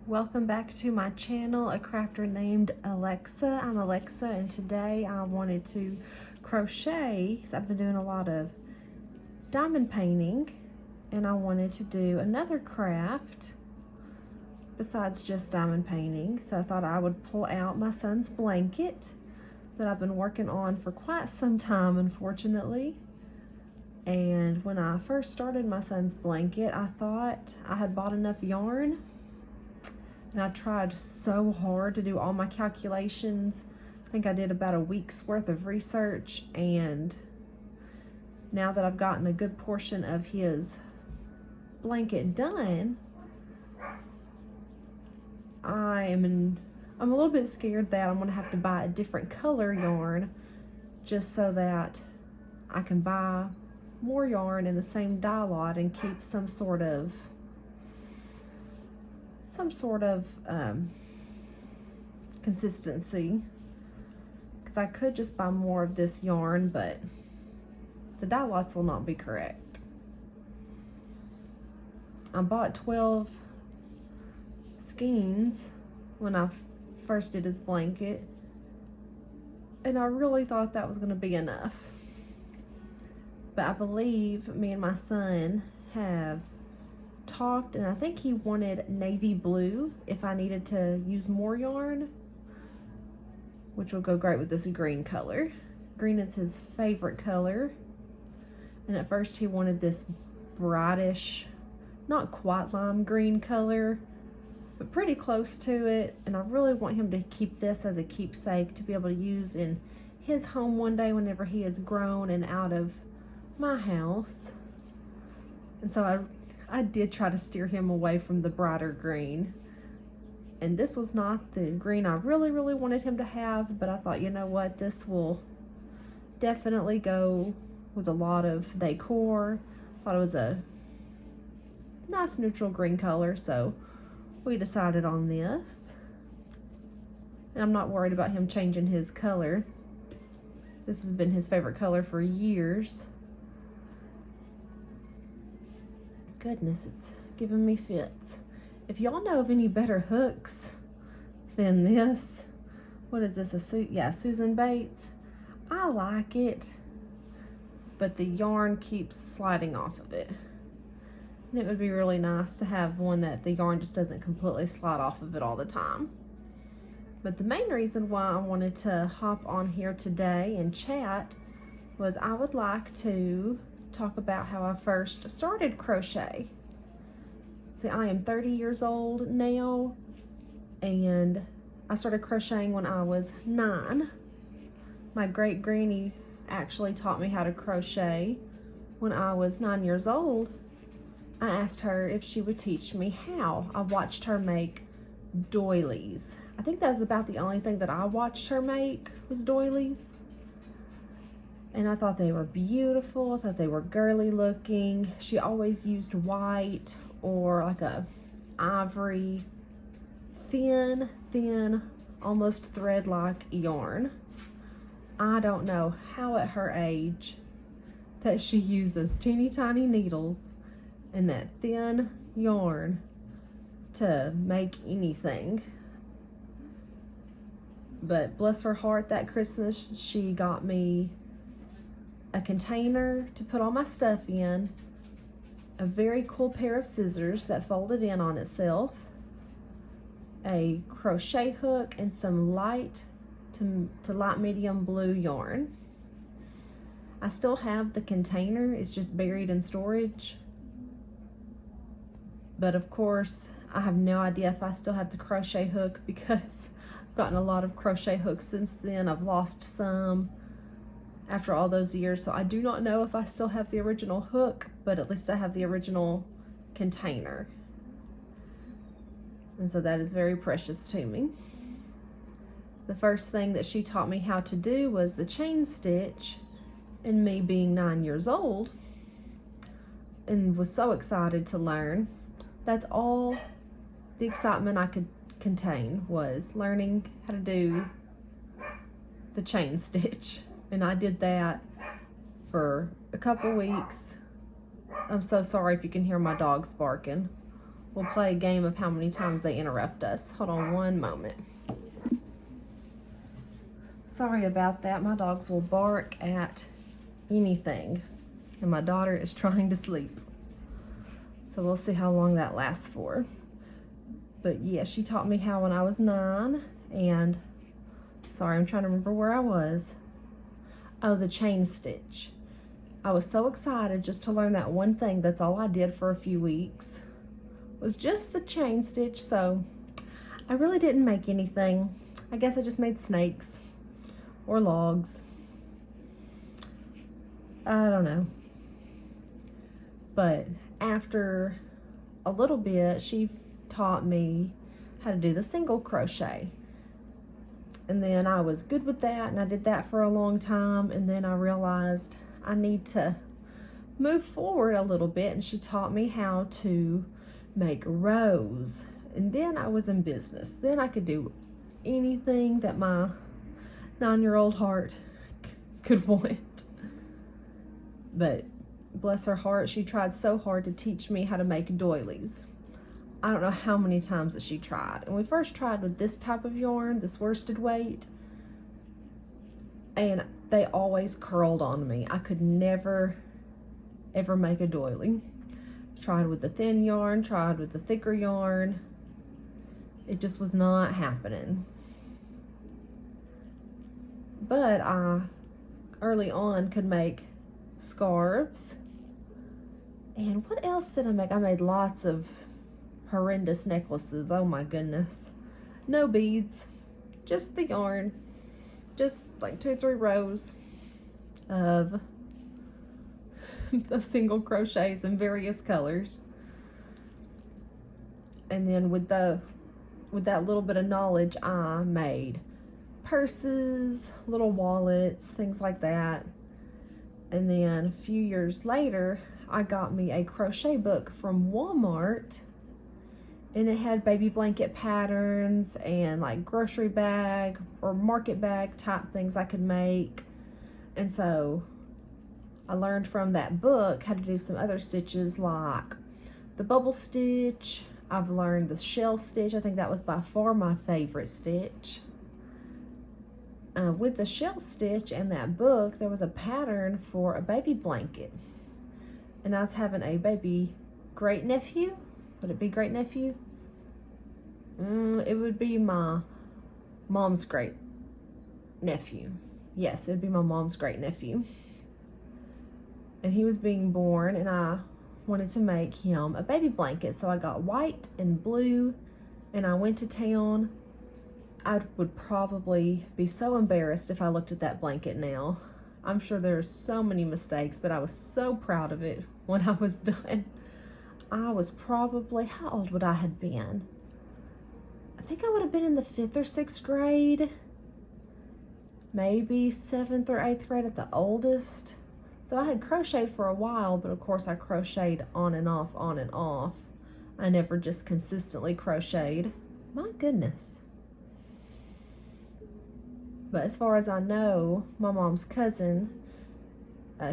Welcome back to my channel, a crafter named Alexa. I'm Alexa, and today I wanted to crochet because I've been doing a lot of diamond painting, and I wanted to do another craft besides just diamond painting. So I thought I would pull out my son's blanket that I've been working on for quite some time, unfortunately. And when I first started my son's blanket, I thought I had bought enough yarn, and I tried so hard to do all my calculations. I think I did about a week's worth of research, and now that I've gotten a good portion of his blanket done, I'm a little bit scared that I'm gonna have to buy a different color yarn just so that I can buy more yarn in the same dye lot and keep some sort of consistency, because I could just buy more of this yarn, but the dye lots will not be correct. I bought 12 skeins when I first did his blanket, and I really thought that was going to be enough. But I believe me and my son have talked, and I think he wanted navy blue if I needed to use more yarn, which will go great with this green color. Green is his favorite color, and at first he wanted this brightish, not quite lime green color, but pretty close to it. And I really want him to keep this as a keepsake to be able to use in his home one day whenever he is grown and out of my house. And so I did try to steer him away from the brighter green, and this was not the green I really wanted him to have, but I thought, you know what, this will definitely go with a lot of decor. Thought it was a nice neutral green color, so we decided on this. And I'm not worried about him changing his color. This has been his favorite color for years. Goodness, it's giving me fits. If y'all know of any better hooks than this, what is this, Susan Bates? I like it, but the yarn keeps sliding off of it. And it would be really nice to have one that the yarn just doesn't completely slide off of it all the time. But the main reason why I wanted to hop on here today and chat was I would like to talk about how I first started crochet. See, I am 30 years old now, and I started crocheting when I was 9. My great granny actually taught me how to crochet when I was 9 years old. I asked her if she would teach me how. I watched her make doilies. I think that was about the only thing that I watched her make, was doilies. And I thought they were beautiful. I thought they were girly looking. She always used white or like a ivory, thin, almost thread-like yarn. I don't know how at her age that she uses teeny tiny needles and that thin yarn to make anything. But bless her heart, that Christmas she got me a container to put all my stuff in, a very cool pair of scissors that folded in on itself, a crochet hook, and some light to light medium blue yarn. I still have the container, it's just buried in storage. But of course, I have no idea if I still have the crochet hook, because I've gotten a lot of crochet hooks since then. I've lost some after all those years, so I do not know if I still have the original hook, but at least I have the original container. And so that is very precious to me. The first thing that she taught me how to do was the chain stitch, and me being 9 years old and was so excited to learn. That's all the excitement I could contain, was learning how to do the chain stitch. And I did that for a couple weeks. I'm so sorry if you can hear my dogs barking. we'll play a game of how many times they interrupt us. Hold on one moment. Sorry about that. My dogs will bark at anything, and my daughter is trying to sleep. So we'll see how long that lasts for. But yeah, she taught me how when I was 9, and sorry, I'm trying to remember where I was. Oh, the chain stitch. I was so excited just to learn that one thing. That's all I did for a few weeks, was just the chain stitch. So I really didn't make anything. I guess I just made snakes or logs. I don't know. But after a little bit, she taught me how to do the single crochet. And then I was good with that, and I did that for a long time, and then I realized I need to move forward a little bit, and she taught me how to make rows. And then I was in business. Then I could do anything that my 9-year-old heart could want. But bless her heart, she tried so hard to teach me how to make doilies. I don't know how many times that she tried. And we first tried with this type of yarn, this worsted weight, and they always curled on me. I could never, ever make a doily. Tried with the thin yarn, tried with the thicker yarn. It just was not happening. But I, early on, could make scarves. And what else did I make? I made lots of horrendous necklaces. Oh my goodness. No beads, just the yarn. Just like 2 or 3 rows of the single crochets in various colors. And then with that little bit of knowledge, I made purses, little wallets, things like that. And then a few years later, I got me a crochet book from Walmart, and it had baby blanket patterns and like grocery bag or market bag type things I could make. And so I learned from that book how to do some other stitches like the bubble stitch. I've learned the shell stitch. I think that was by far my favorite stitch. With the shell stitch and that book, there was a pattern for a baby blanket. And I was having a baby great nephew. Would it be great nephew? It would be my mom's great nephew. Yes, it would be my mom's great nephew. And he was being born, and I wanted to make him a baby blanket. So I got white and blue, and I went to town. I would probably be so embarrassed if I looked at that blanket now. I'm sure there's so many mistakes, but I was so proud of it when I was done. I was probably, how old would I have been? I think I would have been in the 5th or 6th grade. Maybe 7th or 8th grade at the oldest. So I had crocheted for a while, but of course I crocheted on and off, on and off. I never just consistently crocheted. My goodness. But as far as I know, my mom's cousin,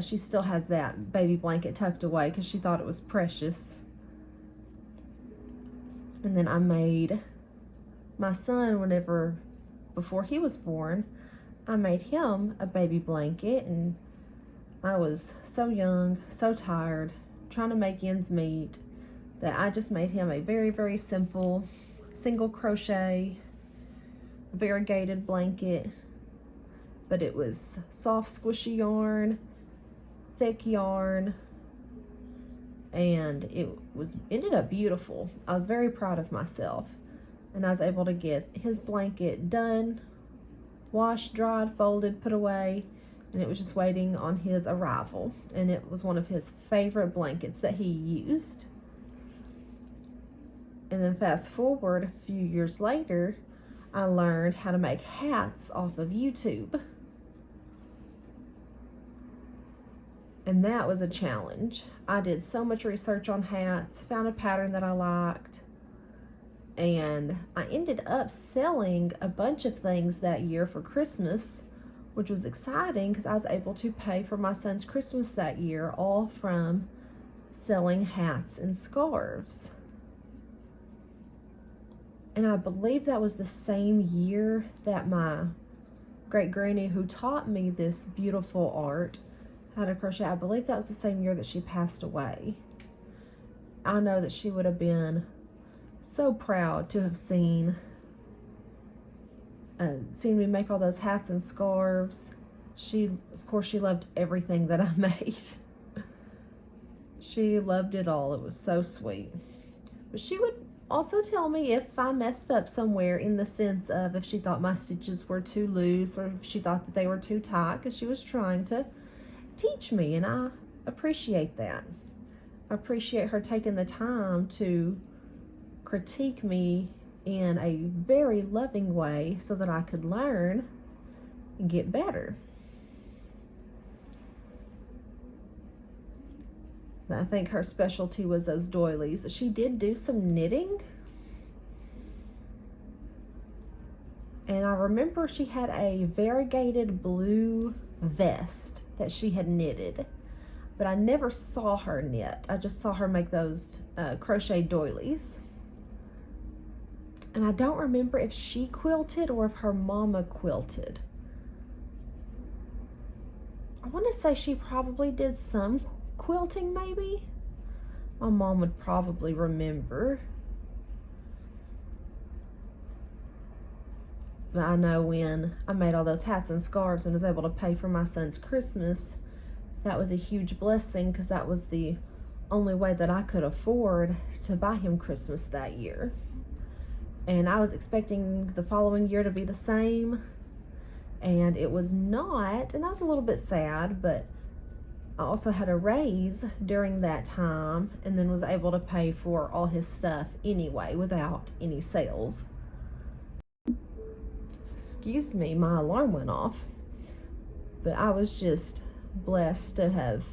she still has that baby blanket tucked away because she thought it was precious. And then I made my son, before he was born, I made him a baby blanket, and I was so young, so tired, trying to make ends meet, that I just made him a very, very simple single crochet variegated blanket. But it was soft, squishy yarn, thick yarn, and it ended up beautiful. I was very proud of myself, and I was able to get his blanket done, washed, dried, folded, put away, and it was just waiting on his arrival. And it was one of his favorite blankets that he used. And then fast forward a few years later, I learned how to make hats off of YouTube. And that was a challenge. I did so much research on hats, found a pattern that I liked, and I ended up selling a bunch of things that year for Christmas, which was exciting because I was able to pay for my son's Christmas that year, all from selling hats and scarves. And I believe that was the same year that my great granny, who taught me this beautiful art, how to crochet, I believe that was the same year that she passed away. I know that she would have been so proud to have seen me make all those hats and scarves. Of course, she loved everything that I made. She loved it all. It was so sweet. But she would also tell me if I messed up somewhere, in the sense of if she thought my stitches were too loose or if she thought that they were too tight, because she was trying to teach me, and I appreciate that. I appreciate her taking the time to critique me in a very loving way so that I could learn and get better. I think her specialty was those doilies. She did do some knitting. And I remember she had a variegated blue vest that she had knitted. But I never saw her knit. I just saw her make those crochet doilies. And I don't remember if she quilted or if her mama quilted. I want to say she probably did some quilting, maybe. My mom would probably remember. But I know when I made all those hats and scarves and was able to pay for my son's Christmas, that was a huge blessing, because that was the only way that I could afford to buy him Christmas that year. And I was expecting the following year to be the same, and it was not, and I was a little bit sad, but I also had a raise during that time, and then was able to pay for all his stuff anyway without any sales. Excuse me, my alarm went off. But I was just blessed to have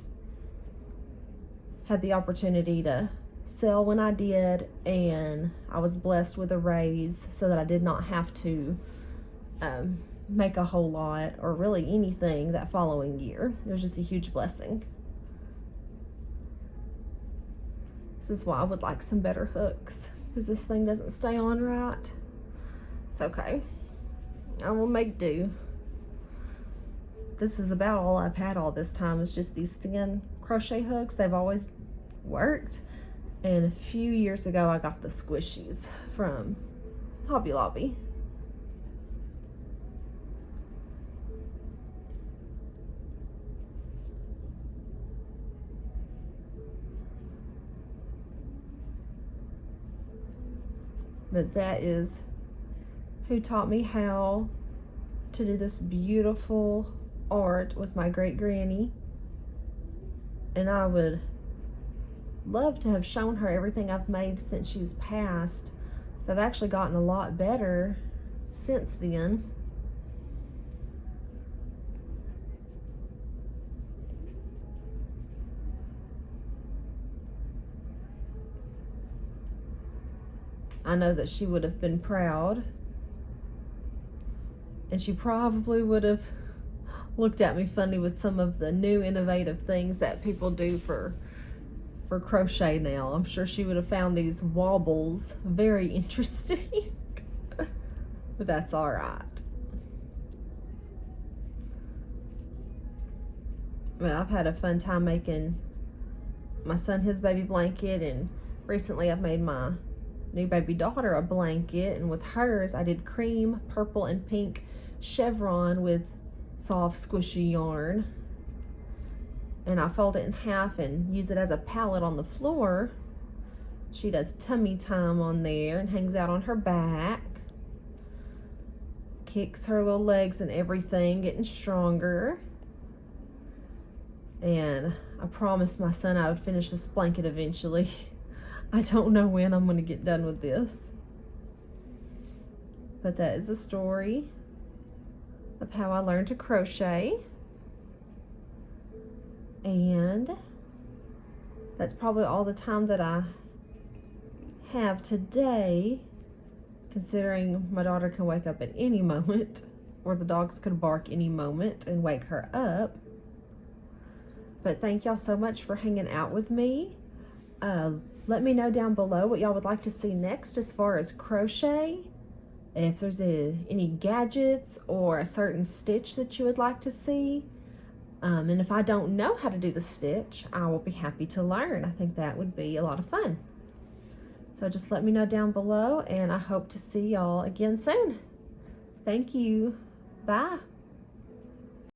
had the opportunity to sell when I did, and I was blessed with a raise so that I did not have to make a whole lot or really anything that following year. It was just a huge blessing. This is why I would like some better hooks, because this thing doesn't stay on right. It's okay. I will make do. This is about all I've had all this time, is just these thin crochet hooks. They've always worked. And a few years ago, I got the squishies from Hobby Lobby. But that is who taught me how to do this beautiful art, was my great granny. And I would love to have shown her everything I've made since she's passed. So I've actually gotten a lot better since then. I know that she would have been proud, and she probably would have looked at me funny with some of the new innovative things that people do for crochet now. I'm sure she would have found these wobbles very interesting. But that's all right. But I've had a fun time making my son his baby blanket, and recently I've made my new baby daughter a blanket, and with hers I did cream, purple, and pink chevron with soft squishy yarn, and I fold it in half and use it as a pallet on the floor. She does tummy time on there and hangs out on her back, kicks her little legs and everything, getting stronger. And I promised my son I would finish this blanket eventually. I don't know when I'm going to get done with this. But that is a story of how I learned to crochet. And that's probably all the time that I have today, considering my daughter can wake up at any moment, or the dogs could bark any moment and wake her up. But thank y'all so much for hanging out with me. Let me know down below what y'all would like to see next as far as crochet. If there's any gadgets or a certain stitch that you would like to see. And if I don't know how to do the stitch, I will be happy to learn. I think that would be a lot of fun. So just let me know down below, and I hope to see y'all again soon. Thank you. Bye.